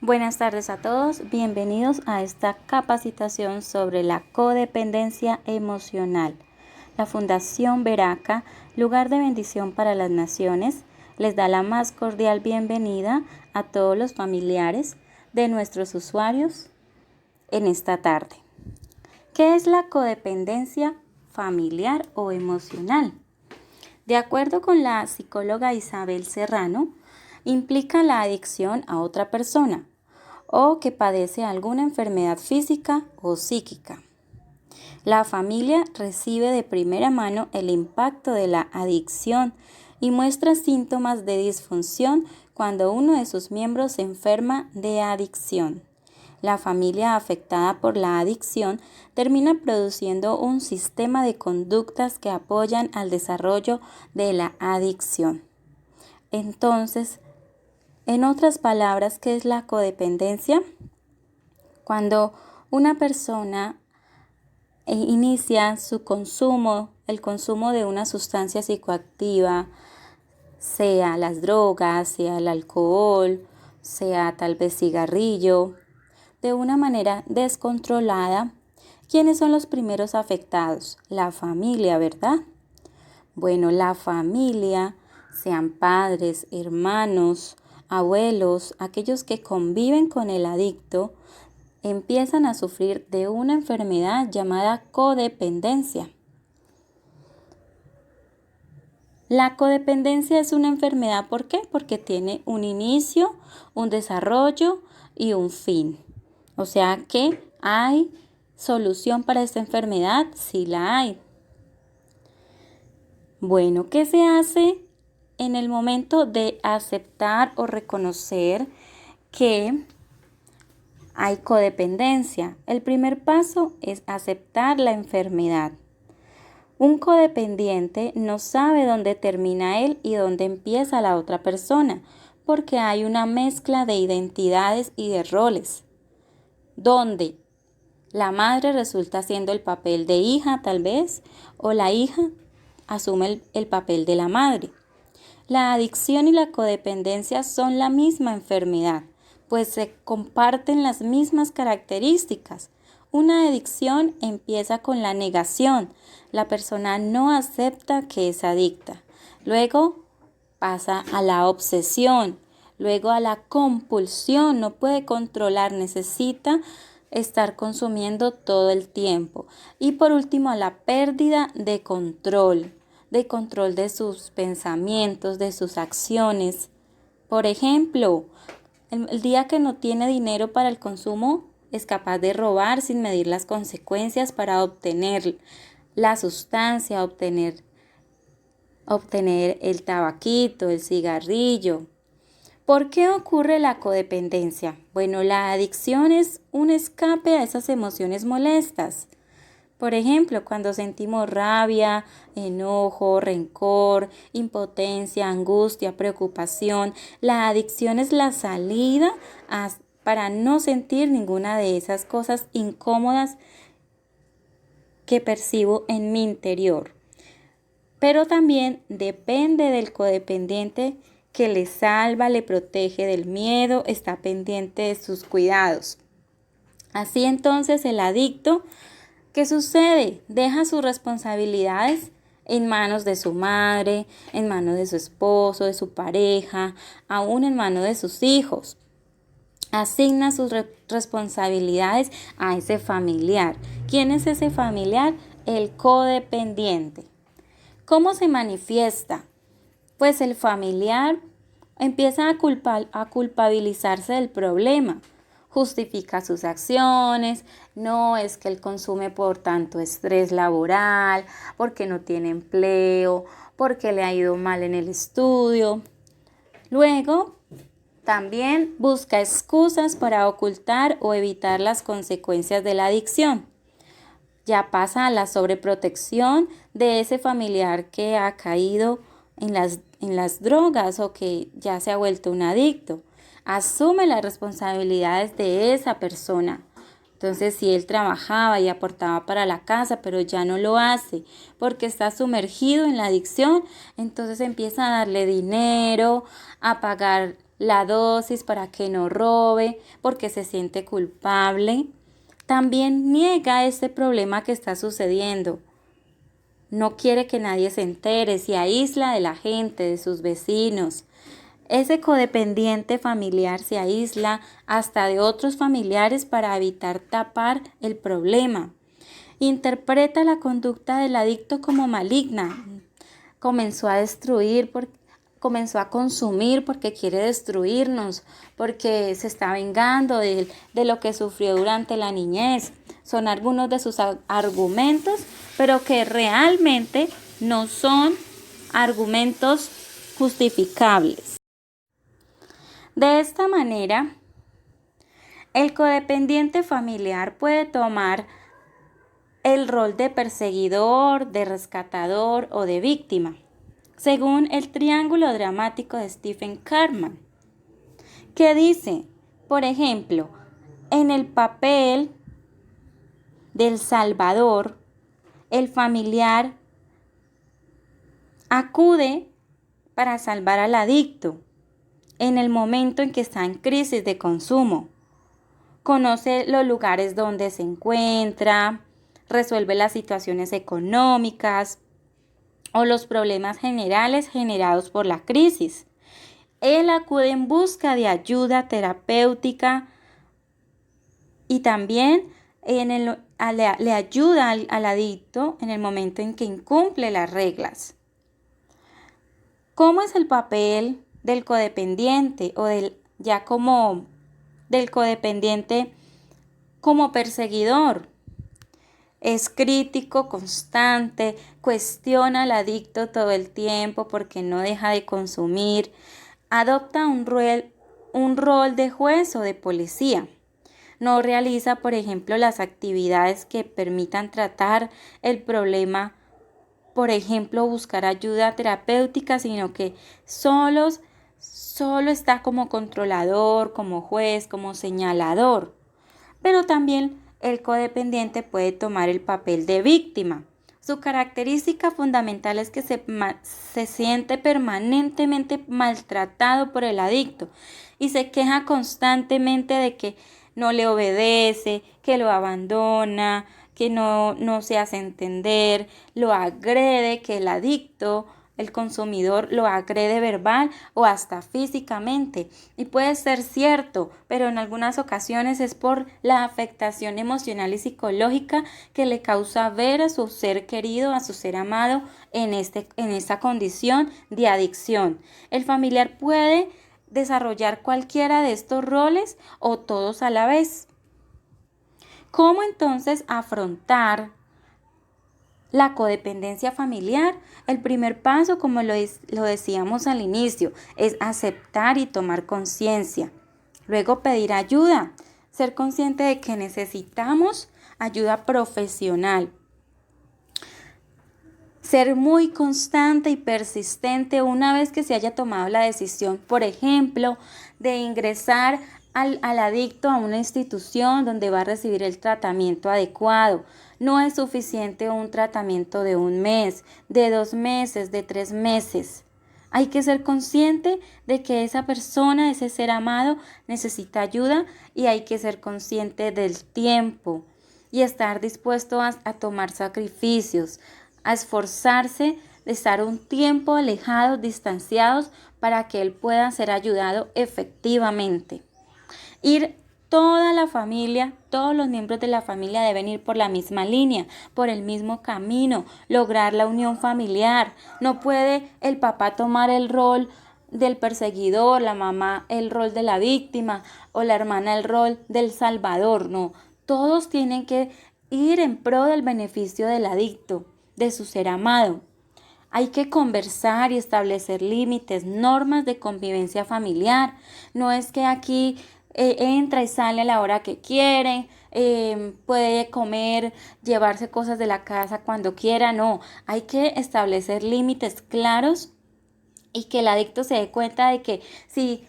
Buenas tardes a todos, bienvenidos a esta capacitación sobre la codependencia emocional. La Fundación Veraca, lugar de bendición para las naciones, les da la más cordial bienvenida a todos los familiares de nuestros usuarios en esta tarde. ¿Qué es la codependencia familiar o emocional? De acuerdo con la psicóloga Isabel Serrano, implica la adicción a otra persona o que padece alguna enfermedad física o psíquica. La familia recibe de primera mano el impacto de la adicción y muestra síntomas de disfunción cuando uno de sus miembros se enferma de adicción. La familia afectada por la adicción termina produciendo un sistema de conductas que apoyan al desarrollo de la adicción. Entonces, en otras palabras, ¿qué es la codependencia? Cuando una persona inicia su consumo, el consumo de una sustancia psicoactiva, sea las drogas, sea el alcohol, sea tal vez cigarrillo, de una manera descontrolada, ¿quiénes son los primeros afectados? La familia, ¿verdad? Bueno, la familia, sean padres, hermanos, abuelos, aquellos que conviven con el adicto, empiezan a sufrir de una enfermedad llamada codependencia. La codependencia es una enfermedad, ¿por qué? Porque tiene un inicio, un desarrollo y un fin. O sea que hay solución para esta enfermedad, sí la hay. Bueno, ¿qué se hace en el momento de aceptar o reconocer que hay codependencia? El primer paso es aceptar la enfermedad. Un codependiente no sabe dónde termina él y dónde empieza la otra persona, porque hay una mezcla de identidades y de roles, donde la madre resulta haciendo el papel de hija tal vez, o la hija asume el papel de la madre. La adicción y la codependencia son la misma enfermedad, pues se comparten las mismas características. Una adicción empieza con la negación. La persona no acepta que es adicta. Luego pasa a la obsesión, luego a la compulsión. No puede controlar, necesita estar consumiendo todo el tiempo. Y por último, a la pérdida de control de sus pensamientos, de sus acciones. Por ejemplo, el día que no tiene dinero para el consumo, es capaz de robar sin medir las consecuencias para obtener la sustancia, obtener el tabaquito, el cigarrillo. ¿Por qué ocurre la codependencia? Bueno, la adicción es un escape a esas emociones molestas. Por ejemplo, cuando sentimos rabia, enojo, rencor, impotencia, angustia, preocupación, la adicción es la salida para no sentir ninguna de esas cosas incómodas que percibo en mi interior. Pero también depende del codependiente que le salva, le protege del miedo, está pendiente de sus cuidados. Así entonces el adicto, ¿qué sucede? Deja sus responsabilidades en manos de su madre, en manos de su esposo, de su pareja, aún en manos de sus hijos. Asigna sus responsabilidades a ese familiar. ¿Quién es ese familiar? El codependiente. ¿Cómo se manifiesta? Pues el familiar empieza a culpabilizarse del problema. Justifica sus acciones, no es que él consume por tanto estrés laboral, porque no tiene empleo, porque le ha ido mal en el estudio. Luego, también busca excusas para ocultar o evitar las consecuencias de la adicción. Ya pasa a la sobreprotección de ese familiar que ha caído en las drogas o que ya se ha vuelto un adicto. Asume las responsabilidades de esa persona. Entonces, si él trabajaba y aportaba para la casa, pero ya no lo hace porque está sumergido en la adicción, entonces empieza a darle dinero, a pagar la dosis para que no robe, porque se siente culpable. También niega este problema que está sucediendo. No quiere que nadie se entere, se aísla de la gente, de sus vecinos. Ese codependiente familiar se aísla hasta de otros familiares para evitar tapar el problema. Interpreta la conducta del adicto como maligna. Comenzó a destruir, comenzó a consumir porque quiere destruirnos, porque se está vengando de lo que sufrió durante la niñez. Son algunos de sus argumentos, pero que realmente no son argumentos justificables. De esta manera, el codependiente familiar puede tomar el rol de perseguidor, de rescatador o de víctima, según el triángulo dramático de Stephen Karpman, que dice, por ejemplo, en el papel del salvador, el familiar acude para salvar al adicto en el momento en que está en crisis de consumo. Conoce los lugares donde se encuentra, resuelve las situaciones económicas o los problemas generales generados por la crisis. Él acude en busca de ayuda terapéutica y también le ayuda al adicto en el momento en que incumple las reglas. ¿Cómo es el papel del codependiente o del codependiente como perseguidor? Es crítico, constante, cuestiona al adicto todo el tiempo porque no deja de consumir, adopta un rol de juez o de policía. No realiza, por ejemplo, las actividades que permitan tratar el problema, por ejemplo, buscar ayuda terapéutica, sino que solo está como controlador, como juez, como señalador. Pero también el codependiente puede tomar el papel de víctima. Su característica fundamental es que se siente permanentemente maltratado por el adicto y se queja constantemente de que no le obedece, que lo abandona, que no se hace entender, lo agrede, que el adicto, el consumidor, lo agrede verbal o hasta físicamente. Y puede ser cierto, pero en algunas ocasiones es por la afectación emocional y psicológica que le causa ver a su ser querido, a su ser amado en esta condición de adicción. El familiar puede desarrollar cualquiera de estos roles o todos a la vez. ¿Cómo entonces afrontar la codependencia familiar? El primer paso, como lo decíamos al inicio, es aceptar y tomar conciencia. Luego pedir ayuda, ser consciente de que necesitamos ayuda profesional. Ser muy constante y persistente una vez que se haya tomado la decisión, por ejemplo, de ingresar al adicto a una institución donde va a recibir el tratamiento adecuado. No es suficiente un tratamiento de 1 mes, de 2 meses, de 3 meses. Hay que ser consciente de que esa persona, ese ser amado, necesita ayuda y hay que ser consciente del tiempo y estar dispuesto a tomar sacrificios, a esforzarse de estar un tiempo alejados, distanciados, para que él pueda ser ayudado efectivamente. Toda la familia, todos los miembros de la familia deben ir por la misma línea, por el mismo camino, lograr la unión familiar. No puede el papá tomar el rol del perseguidor, la mamá el rol de la víctima o la hermana el rol del salvador. No, todos tienen que ir en pro del beneficio del adicto, de su ser amado. Hay que conversar y establecer límites, normas de convivencia familiar. No es que aquí entra y sale a la hora que quiere, puede comer, llevarse cosas de la casa cuando quiera. No, hay que establecer límites claros y que el adicto se dé cuenta de que si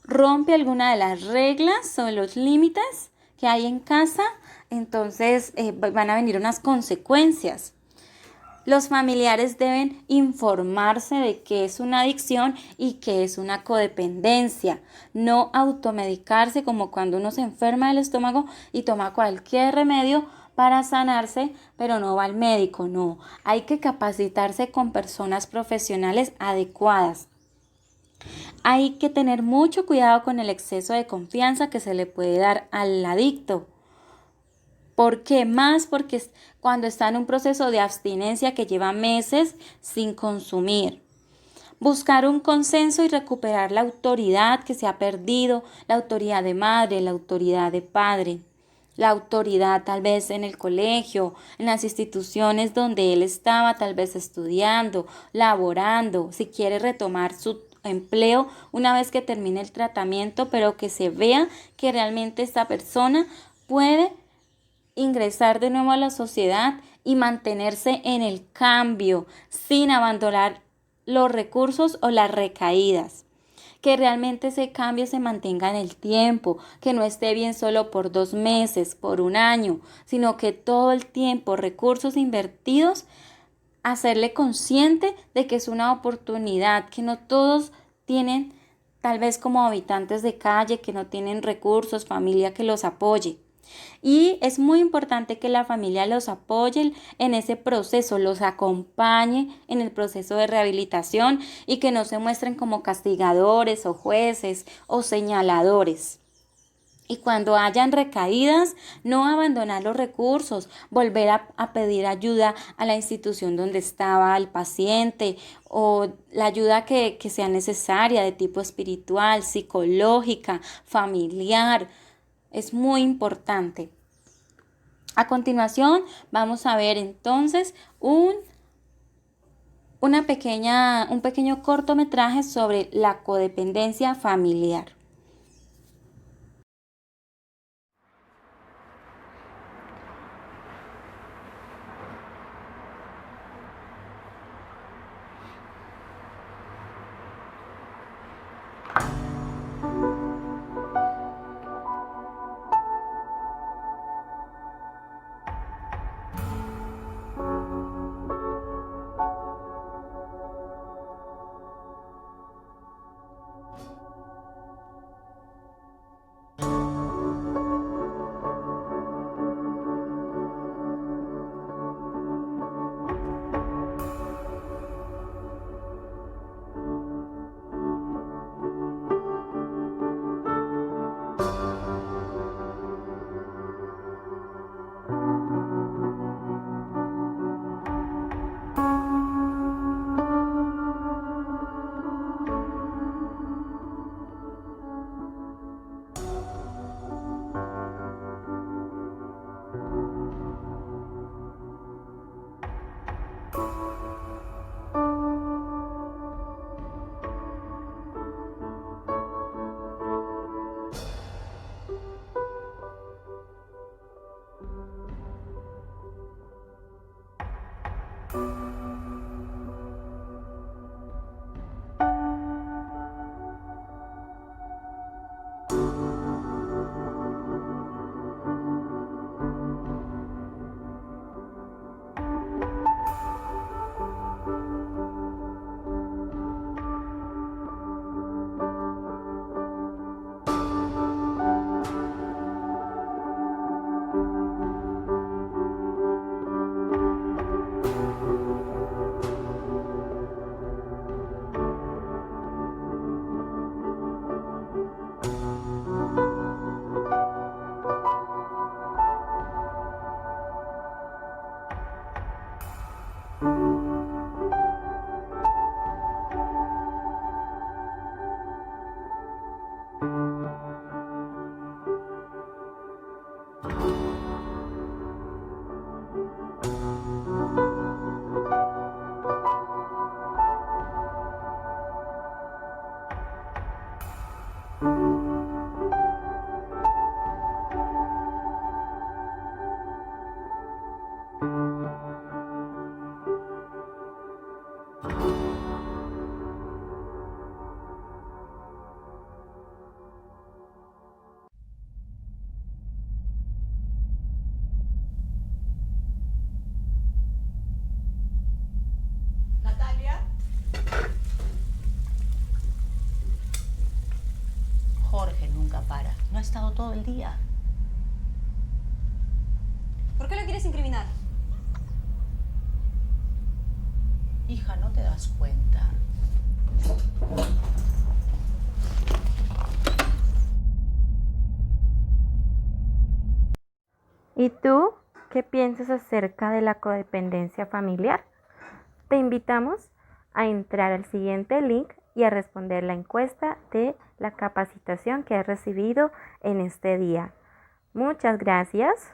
rompe alguna de las reglas o los límites que hay en casa, entonces van a venir unas consecuencias. Los familiares deben informarse de qué es una adicción y qué es una codependencia. No automedicarse como cuando uno se enferma del estómago y toma cualquier remedio para sanarse, pero no va al médico, no. Hay que capacitarse con personas profesionales adecuadas. Hay que tener mucho cuidado con el exceso de confianza que se le puede dar al adicto. ¿Por qué? Más porque cuando está en un proceso de abstinencia que lleva meses sin consumir. Buscar un consenso y recuperar la autoridad que se ha perdido, la autoridad de madre, la autoridad de padre, la autoridad tal vez en el colegio, en las instituciones donde él estaba tal vez estudiando, laborando, si quiere retomar su empleo una vez que termine el tratamiento, pero que se vea que realmente esta persona puede ingresar de nuevo a la sociedad y mantenerse en el cambio sin abandonar los recursos o las recaídas. Que realmente ese cambio se mantenga en el tiempo, que no esté bien solo por 2 meses, por un año, sino que todo el tiempo, recursos invertidos, hacerle consciente de que es una oportunidad, que no todos tienen, tal vez como habitantes de calle, que no tienen recursos, familia que los apoye. Y es muy importante que la familia los apoye en ese proceso, los acompañe en el proceso de rehabilitación y que no se muestren como castigadores o jueces o señaladores. Y cuando hayan recaídas, no abandonar los recursos, volver a pedir ayuda a la institución donde estaba el paciente o la ayuda que sea necesaria de tipo espiritual, psicológica, familiar. Es muy importante. A continuación vamos a ver entonces un pequeño cortometraje sobre la codependencia familiar. enojado todo el día. ¿Por qué lo quieres incriminar? Hija, ¿no te das cuenta? ¿Y tú qué piensas acerca de la codependencia familiar? Te invitamos a entrar al siguiente link y a responder la encuesta de la capacitación que has recibido en este día. Muchas gracias.